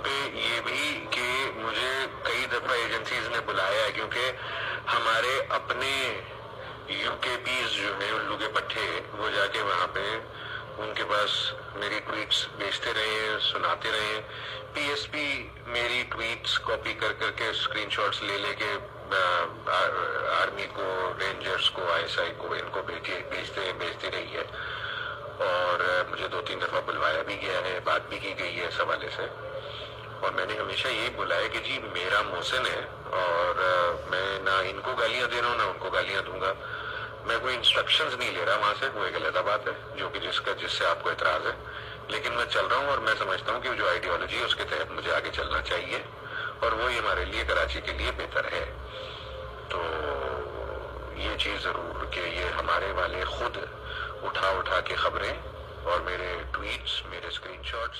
پہ یہ بھی کہ مجھے کئی دفعہ ایجنسیز نے بلایا ہے، کیونکہ ہمارے اپنے یو کے پیز جو ہیں الو کے پٹھے، وہ جا کے وہاں پہ ان کے پاس میری ٹویٹس بھیجتے رہے ہیں، سناتے رہے ہیں. پی ایس پی میری ٹویٹس کاپی کر کر کے اسکرین شاٹس لے لے کے آرمی کو، رینجرز کو، آئی ایس آئی کو، ان کو بھیجتی رہی ہے. اور مجھے 2-3 دفعہ بلوایا بھی گیا ہے، بات بھی کی گئی ہے اس حوالے سے. اور میں نے ہمیشہ یہی بولا ہے کہ جی میرا محسن ہے، اور میں نہ ان کو گالیاں دے رہا ہوں نہ ان کو گالیاں دوں گا. میں کوئی انسٹرکشنز نہیں لے رہا وہاں سے، وہ ایک علیحدہ بات ہے جو کہ جس سے آپ کو اعتراض ہے. لیکن میں چل رہا ہوں، اور میں سمجھتا ہوں کہ جو آئیڈیالوجی ہے اس کے تحت مجھے آگے چلنا چاہیے، اور وہی ہمارے لیے، کراچی کے لیے بہتر ہے. تو یہ چیز ضرور کہ یہ ہمارے والے خود اٹھا کے خبریں اور میرے ٹویٹس، میرے اسکرین شاٹس